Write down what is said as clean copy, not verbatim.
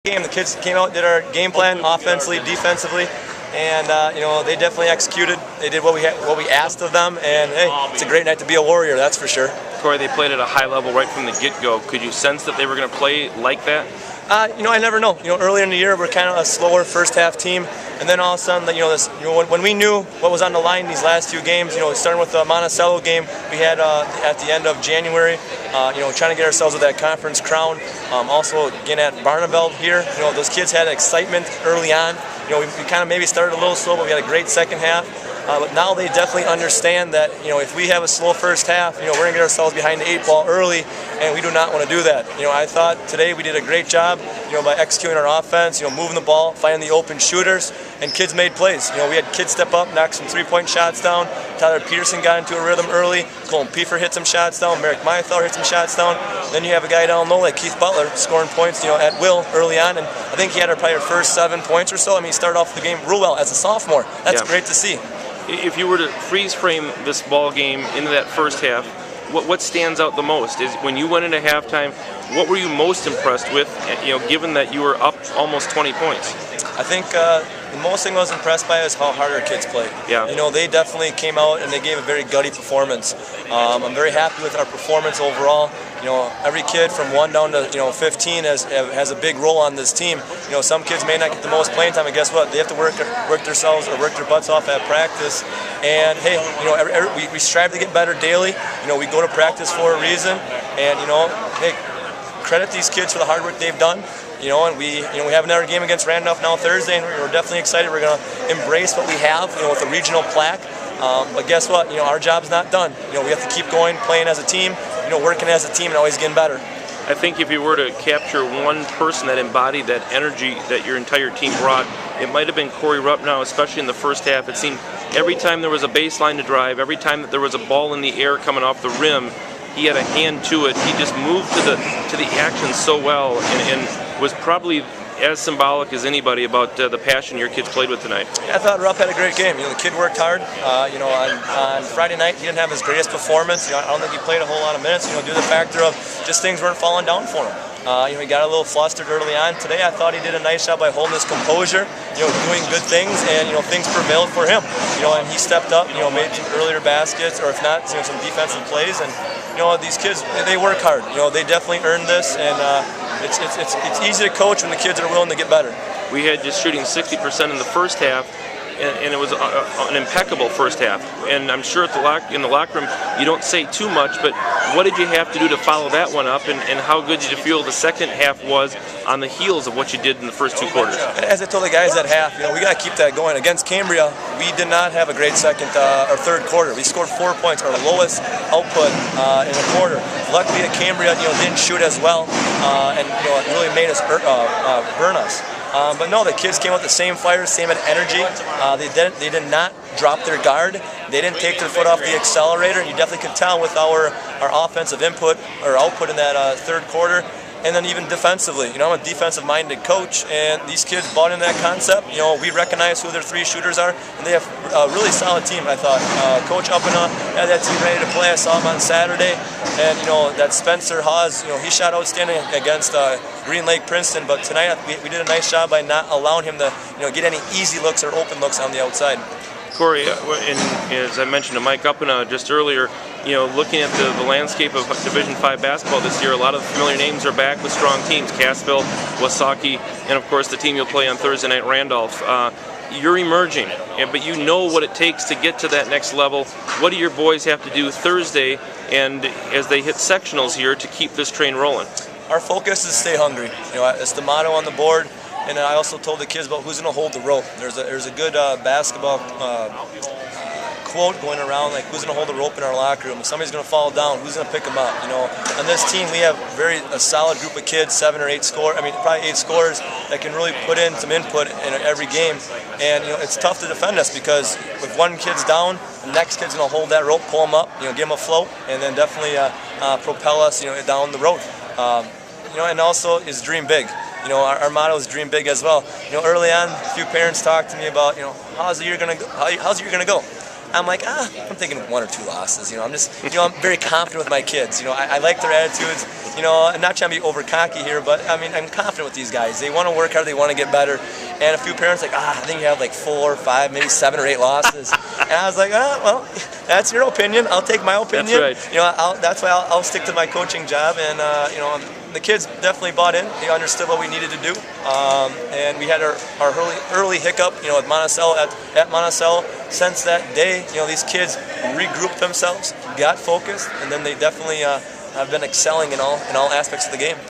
Game. The kids came out, did our game plan offensively, defensively, and they definitely executed. They did what we asked of them, and hey, it's a great night to be a Warrior, that's for sure. Corey, they played at a high level right from the get-go. Could you sense that they were going to play like that? I never know. Earlier in the year, we're kind of a slower first half team, and then all of a sudden, when we knew what was on the line these last few games, starting with the Monticello game we had at the end of January, trying to get ourselves with that conference crown. Also, again at Barneveld here, those kids had excitement early on. We kind of maybe started a little slow, but we had a great second half. But now they definitely understand that if we have a slow first half, we're going to get ourselves behind the 8 ball early, and we do not want to do that. I thought today we did a great job, by executing our offense, moving the ball, finding the open shooters, and kids made plays. We had kids step up, knock some 3-point shots down. Tyler Peterson got into a rhythm early. Colin Piefer hit some shots down. Merrick Mythauer hit some shots down. Then you have a guy down low like Keith Butler scoring points, at will early on, and I think he had probably our first 7 points or so. I mean, he started off the game real well as a sophomore. That's great to see. If you were to freeze frame this ball game into that first half, what stands out the most is when you went into halftime, what were you most impressed with, given that you were up almost 20 points? I think the most thing I was impressed by is how hard our kids played. Yeah. They definitely came out and they gave a very gutty performance. I'm very happy with our performance overall. Every kid from 1 down to 15 has a big role on this team. Some kids may not get the most playing time, and guess what? They have to work themselves or work their butts off at practice. And hey, we strive to get better daily. We go to practice for a reason, and hey, credit these kids for the hard work they've done. And we have another game against Randolph now Thursday, and we're definitely excited. We're going to embrace what we have, with the regional plaque. But guess what? Our job's not done. We have to keep going, playing as a team, working as a team, and always getting better. I think if you were to capture one person that embodied that energy that your entire team brought, it might have been Corey Rupp now, especially in the first half. It seemed every time there was a baseline to drive, every time that there was a ball in the air coming off the rim, he had a hand to it. He just moved to the action so well, and was probably as symbolic as anybody about the passion your kids played with tonight. Yeah, I thought Rupp had a great game. The kid worked hard. On Friday night, he didn't have his greatest performance. I don't think he played a whole lot of minutes, due to the factor of just things weren't falling down for him. He got a little flustered early on. Today, I thought he did a nice job by holding his composure, doing good things, and things prevailed for him. And he stepped up, made some earlier baskets, or if not, some defensive plays. And these kids, they work hard. They definitely earned this, and it's easy to coach when the kids are willing to get better. We had just shooting 60% in the first half, and it was an impeccable first half. And I'm sure in the locker room you don't say too much, but what did you have to do to follow that one up, and how good did you feel the second half was on the heels of what you did in the first 2 quarters? As I told the guys at half, we got to keep that going. Against Cambria, we did not have a great second or third quarter. We scored 4 points, our lowest output in a quarter. Luckily, at Cambria, didn't shoot as well, and it really made us burn us. But no, the kids came with the same fire, same energy. They did not drop their guard. They didn't take their foot off the accelerator, and you definitely could tell with our offensive input or output in that third quarter. And then even defensively, I'm a defensive-minded coach, and these kids bought into that concept. We recognize who their 3 shooters are, and they have a really solid team, I thought. Coach Uppena had that team ready to play. I saw him on Saturday, and that Spencer Hawes, he shot outstanding against Green Lake Princeton, but tonight we did a nice job by not allowing him to get any easy looks or open looks on the outside. Corey, as I mentioned to Mike Uppena just earlier, looking at the landscape of Division V basketball this year, a lot of the familiar names are back with strong teams: Cassville, Wasaki, and of course the team you'll play on Thursday night, Randolph. You're emerging, but you know what it takes to get to that next level. What do your boys have to do Thursday and as they hit sectionals here to keep this train rolling? Our focus is stay hungry. It's the motto on the board. And I also told the kids about who's going to hold the rope. There's a good basketball quote going around, like who's going to hold the rope in our locker room. If somebody's going to fall down, who's going to pick them up? On this team we have a solid group of kids, 7 or 8 probably 8 scorers that can really put in some input in every game. And it's tough to defend us because if one kid's down, the next kid's going to hold that rope, pull them up, give them a float, and then definitely propel us, down the road. And also is dream big. Our motto is dream big as well. Early on, a few parents talked to me about, how's the year gonna go? I'm like, I'm thinking 1 or 2 losses. I'm just, I'm very confident with my kids. I like their attitudes. I'm not trying to be over cocky here, but I mean, I'm confident with these guys. They want to work hard. They want to get better. And a few parents like, I think you have like 4 or 5, maybe 7 or 8 losses. And I was like, well, that's your opinion. I'll take my opinion. That's right. That's why I'll stick to my coaching job. And the kids definitely bought in. They understood what we needed to do. And we had our early hiccup, with Monticello at Monticello. Since that day, these kids regrouped themselves, got focused, and then they definitely have been excelling in all aspects of the game.